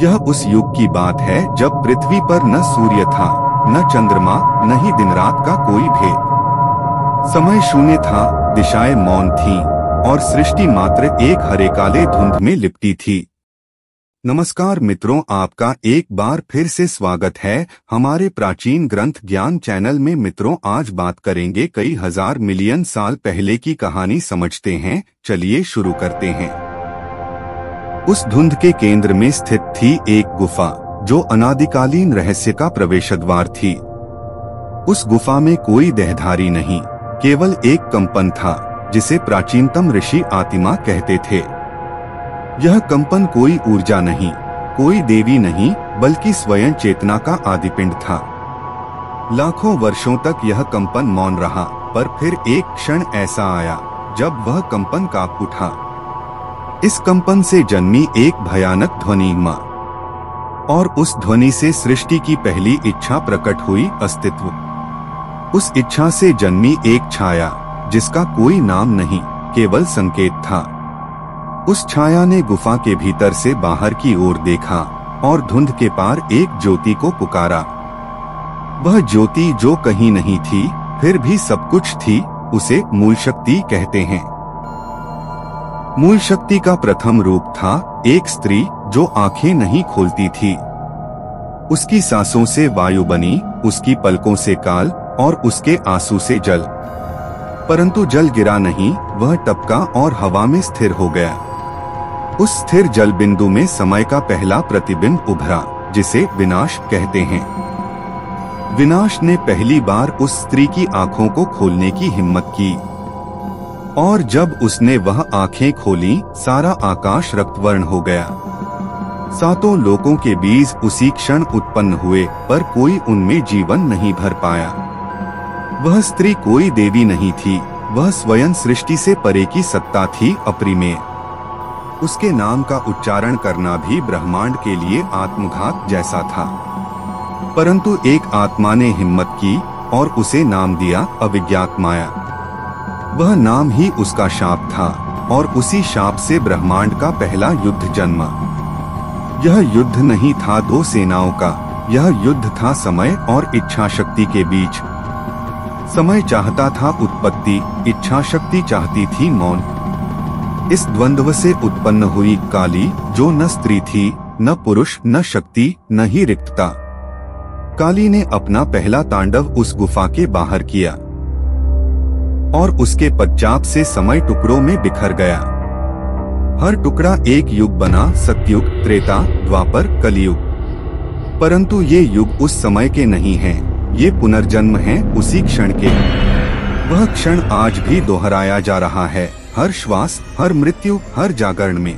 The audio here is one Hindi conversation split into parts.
यह उस युग की बात है जब पृथ्वी पर न सूर्य था, न चंद्रमा, न ही दिन रात का कोई भेद। समय शून्य था, दिशाएं मौन थीं, और सृष्टि मात्र एक हरे काले धुंध में लिपटी थी। नमस्कार मित्रों, आपका एक बार फिर से स्वागत है हमारे प्राचीन ग्रंथ ज्ञान चैनल में। मित्रों, आज बात करेंगे कई हजार मिलियन साल पहले की कहानी। समझते हैं, चलिए शुरू करते हैं। उस धुंध के केंद्र में स्थित थी एक गुफा जो अनादिकालीन रहस्य का प्रवेश द्वार थी। उस गुफा में कोई देहधारी नहीं, केवल एक कंपन था जिसे प्राचीनतम ऋषि आतिमा कहते थे। यह कंपन कोई ऊर्जा नहीं, कोई देवी नहीं, बल्कि स्वयं चेतना का आदिपिंड था। लाखों वर्षों तक यह कंपन मौन रहा, पर फिर एक क्षण ऐसा आया जब वह कंपन कांप उठा। इस कंपन से जन्मी एक भयानक ध्वनि मां, और उस ध्वनि से सृष्टि की पहली इच्छा प्रकट हुई, अस्तित्व। उस इच्छा से जन्मी एक छाया जिसका कोई नाम नहीं, केवल संकेत था। उस छाया ने गुफा के भीतर से बाहर की ओर देखा और धुंध के पार एक ज्योति को पुकारा। वह ज्योति जो कहीं नहीं थी, फिर भी सब कुछ थी, उसे मूल शक्ति कहते हैं। मूल शक्ति का प्रथम रूप था एक स्त्री जो आंखें नहीं खोलती थी। उसकी सांसों से वायु बनी, उसकी पलकों से काल और उसके आंसू से जल। परंतु जल गिरा नहीं, वह टपका और हवा में स्थिर हो गया। उस स्थिर जल बिंदु में समय का पहला प्रतिबिंब उभरा, जिसे विनाश कहते हैं। विनाश ने पहली बार उस स्त्री की आंखों को खोलने की हिम्मत की, और जब उसने वह आंखें खोली, सारा आकाश रक्तवर्ण हो गया। सातों लोकों के बीज उसी क्षण उत्पन्न हुए, पर कोई उनमें जीवन नहीं भर पाया। वह स्त्री कोई देवी नहीं थी, वह स्वयं सृष्टि से परे की सत्ता थी, अपरिमेय। उसके नाम का उच्चारण करना भी ब्रह्मांड के लिए आत्मघात जैसा था। परंतु एक आत्मा ने हिम्मत की और उसे नाम दिया अविज्ञात माया। वह नाम ही उसका शाप था, और उसी शाप से ब्रह्मांड का पहला युद्ध जन्मा। यह युद्ध नहीं था दो सेनाओं का, यह युद्ध था समय और इच्छा शक्ति के बीच। समय चाहता था उत्पत्ति, इच्छा शक्ति चाहती थी मौन। इस द्वंद्व से उत्पन्न हुई काली, जो न स्त्री थी, न पुरुष, न शक्ति, न ही रिक्तता। काली ने अपना पहला तांडव उस गुफा के बाहर किया, और उसके पश्चात से समय टुकड़ों में बिखर गया। हर टुकड़ा एक युग बना, सतयुग, त्रेता, द्वापर, कलियुग। परंतु ये युग उस समय के नहीं हैं, ये पुनर्जन्म हैं उसी क्षण के। वह क्षण आज भी दोहराया जा रहा है, हर श्वास, हर मृत्यु, हर जागरण में।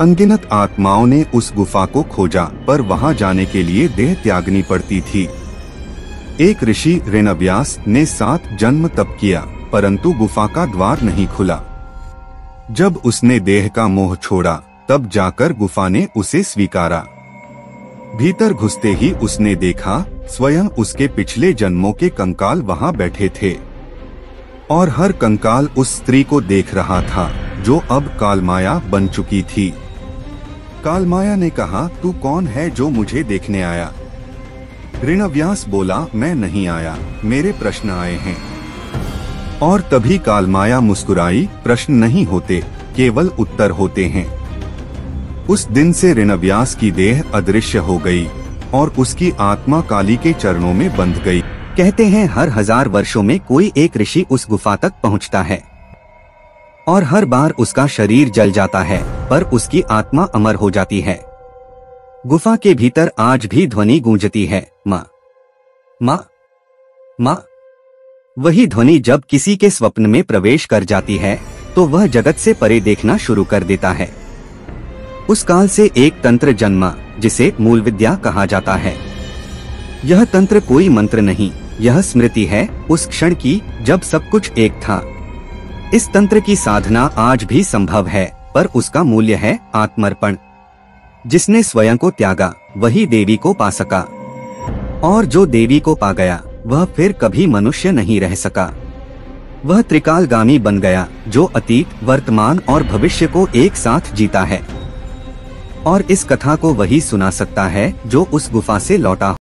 अनगिनत आत्माओं ने उस गुफा को खोजा, पर वहां जाने के लिए देह त्यागनी पड़ती थी। एक ऋषि ऋणव्यास ने 7 जन्म तप किया, परंतु गुफा का द्वार नहीं खुला। जब उसने देह का मोह छोड़ा, तब जाकर गुफा ने उसे स्वीकारा। भीतर घुसते ही उसने देखा, स्वयं उसके पिछले जन्मों के कंकाल वहां बैठे थे, और हर कंकाल उस स्त्री को देख रहा था जो अब कालमाया बन चुकी थी। कालमाया ने कहा, तू कौन है जो मुझे देखने आया? ऋणव्यास बोला, मैं नहीं आया, मेरे प्रश्न आए हैं। और तभी कालमाया मुस्कुराई, प्रश्न नहीं होते, केवल उत्तर होते हैं। उस दिन से ऋणव्यास की देह अदृश्य हो गई, और उसकी आत्मा काली के चरणों में बंध गई। कहते हैं हर 1000 वर्षों में कोई एक ऋषि उस गुफा तक पहुंचता है, और हर बार उसका शरीर जल जाता है, पर उसकी आत्मा अमर हो जाती है। गुफा के भीतर आज भी ध्वनि गूंजती है, माँ, माँ, माँ। वही ध्वनि जब किसी के स्वप्न में प्रवेश कर जाती है, तो वह जगत से परे देखना शुरू कर देता है। उस काल से एक तंत्र जन्मा, जिसे मूल विद्या कहा जाता है। यह तंत्र कोई मंत्र नहीं, यह स्मृति है उस क्षण की जब सब कुछ एक था। इस तंत्र की साधना आज भी संभव है, पर उसका मूल्य है आत्मर्पण। जिसने स्वयं को त्यागा, वही देवी को पा सका, और जो देवी को पा गया, वह फिर कभी मनुष्य नहीं रह सका। वह त्रिकालगामी बन गया, जो अतीत, वर्तमान और भविष्य को एक साथ जीता है। और इस कथा को वही सुना सकता है जो उस गुफा से लौटा हो।